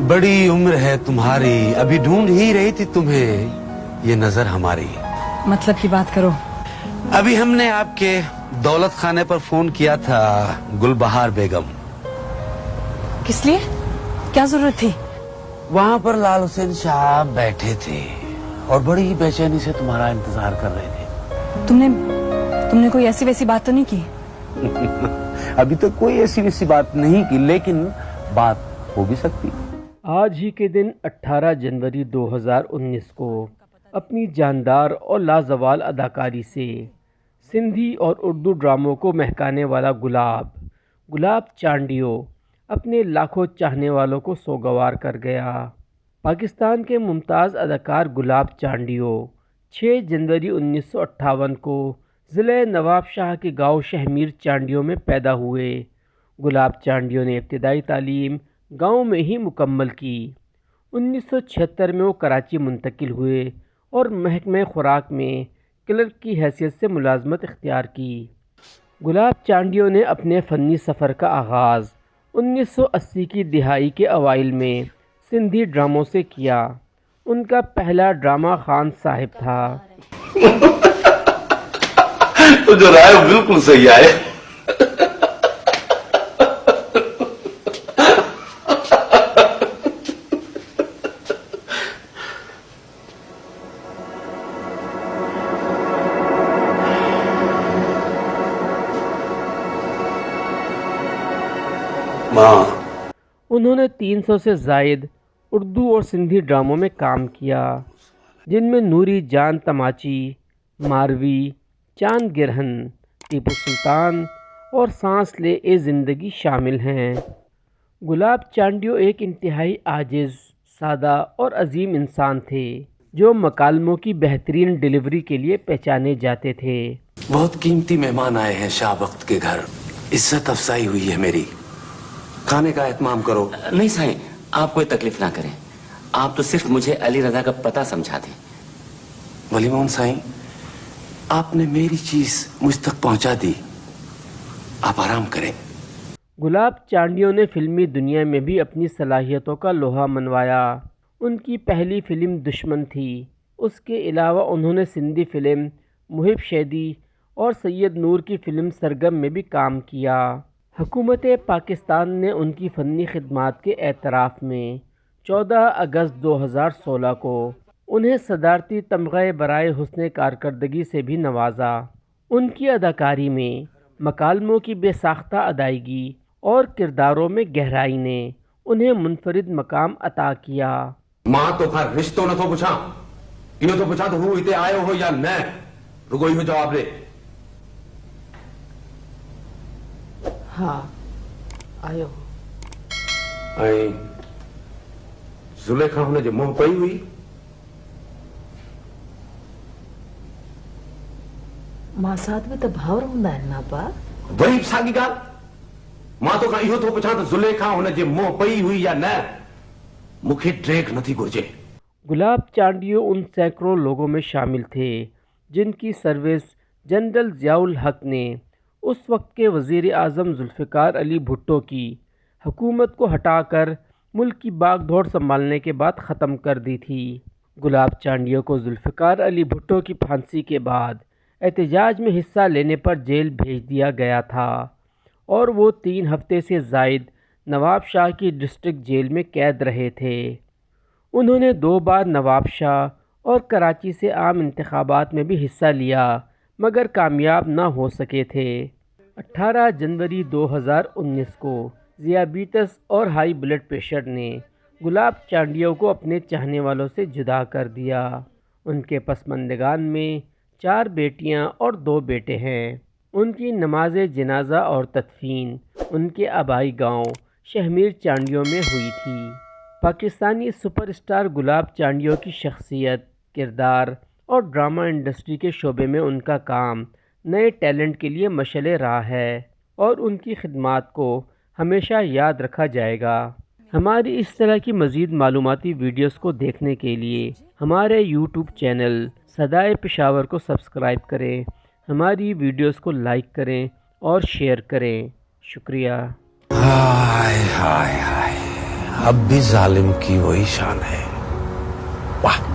बड़ी उम्र है तुम्हारी, अभी ढूंढ ही रही थी तुम्हें ये नजर हमारी। मतलब की बात करो। अभी हमने आपके दौलत खाने पर फोन किया था गुलबहार बेगम। किस लिए? क्या जरूरत थी? वहाँ पर लाल हुसैन शाह बैठे थे और बड़ी बेचैनी से तुम्हारा इंतजार कर रहे थे। तुमने कोई ऐसी वैसी बात तो नहीं की? अभी तक कोई ऐसी वैसी बात नहीं की, लेकिन बात हो भी सकती। आज ही के दिन 18 जनवरी 2019 को अपनी जानदार और लाजवाल अदाकारी से सिंधी और उर्दू ड्रामों को महकाने वाला गुलाब चांडियो अपने लाखों चाहने वालों को सोगवार कर गया। पाकिस्तान के मुमताज़ अदाकार गुलाब चांडियो 6 जनवरी 1958 को ज़िले नवाब शाह के गांव शहमीर चांडियो में पैदा हुए। गुलाब चांडियो ने इब्तिदाई तालीम गांव में ही मुकम्मल की। 1976 में वो कराची मुंतकिल हुए और महकमे खुराक में क्लर्क की हैसियत से मुलाजमत इख्तियार की। गुलाब चांडियो ने अपने फ़नी सफ़र का आगाज़ 1980 की दिहाई के अवाइल में सिंधी ड्रामों से किया। उनका पहला ड्रामा खान साहिब था। तो जो राय बिल्कुल सही आए। उन्होंने 300 से ज़ायद उर्दू और सिंधी ड्रामों में काम किया, जिनमें नूरी जान तमाची, मारवी, चांद गिरहन, टीपू सुल्तान और सांस ले ए ज़िंदगी शामिल हैं। गुलाब चांडियो एक इंतहाई आजिज़, सादा और अजीम इंसान थे, जो मकालमों की बेहतरीन डिलीवरी के लिए पहचाने जाते थे। बहुत कीमती मेहमान आए हैं शाह वक्त के घर, इज्जत अफजाई हुई है मेरी, खाने का एहतमाम करो। नहीं साईं, आप कोई तकलीफ ना करें, आप तो सिर्फ मुझे अली रजा का पता समझा दें। वली मोहन साईं, आपने मेरी चीज मुझ तक पहुंचा दी, आप आराम करें। गुलाब चांडियो ने फिल्मी दुनिया में भी अपनी सलाहियतों का लोहा मनवाया। उनकी पहली फ़िल्म दुश्मन थी। उसके अलावा उन्होंने सिंधी फ़िल्म मुहिब शैदी और सैयद नूर की फ़िल्म सरगम में भी काम किया। हुकूमत पाकिस्तान ने उनकी फ़नी खिदमात के एतराफ़ में 14 अगस्त 2016 को उन्हें सदारती तमग़े बराए हुस्न कारकर्दगी से भी नवाजा। उनकी अदाकारी में मकालमों की बेसाख्ता अदायगी और किरदारों में गहराई ने उन्हें मुनफरिद मकाम अता किया। मां तो खैर रिश्तों न तो पूछा, इन्हों तो पूछा तो हूँ इते आयो हो या न, रुको इहो जवाब दे। हाँ आयो। ऐं ज़ुलेखा हुन जे मुंह पई हुई? मां साथ में तो भावर हूंदा आहिनि ना पा। वही साॻी ॻाल्हि, मां तो इहो थो पुछां त ज़ुलेखा हुन जे मुंह पई हुई या न, मूंखे ड्रेक नथी घुर्जे। गुलाब चांडियो उन सैकड़ों लोगों में शामिल थे जिनकी सर्विस जनरल ज़ियाउल हक ने उस वक्त के वज़ीर आज़म जुल्फ़िकार अली भुट्टो की हुकूमत को हटाकर मुल्क की बागडोर संभालने के बाद ख़त्म कर दी थी। गुलाब चांडियो को जुल्फ़िकार अली भुट्टो की फांसी के बाद एहतजाज में हिस्सा लेने पर जेल भेज दिया गया था और वो 3 हफ्ते से ज़ायद नवाब शाह की डिस्ट्रिक्ट जेल में कैद रहे थे। उन्होंने 2 बार नवाब शाह और कराची से आम इंतखाबात में भी हिस्सा लिया, मगर कामयाब ना हो सके थे। 18 जनवरी 2019 को ज़ियाबीतस और हाई ब्लड प्रेशर ने गुलाब चांडियो को अपने चाहने वालों से जुदा कर दिया। उनके पसमंदगान में 4 बेटियां और 2 बेटे हैं। उनकी नमाज जनाजा और तदफीन उनके आबाई गांव शहमीर चांडियो में हुई थी। पाकिस्तानी सुपरस्टार गुलाब चांडियो की शख्सियत, किरदार और ड्रामा इंडस्ट्री के शोबे में उनका काम नए टैलेंट के लिए मशले रहा है और उनकी खिदमात को हमेशा याद रखा जाएगा। हमारी इस तरह की मज़ीद मालूमाती वीडियोस को देखने के लिए हमारे यूट्यूब चैनल सदाए पेशावर को सब्सक्राइब करें, हमारी वीडियोस को लाइक करें और शेयर करें। शुक्रिया। हाय हाय हाय, اب بھی जालिम की वही शान है। वाह।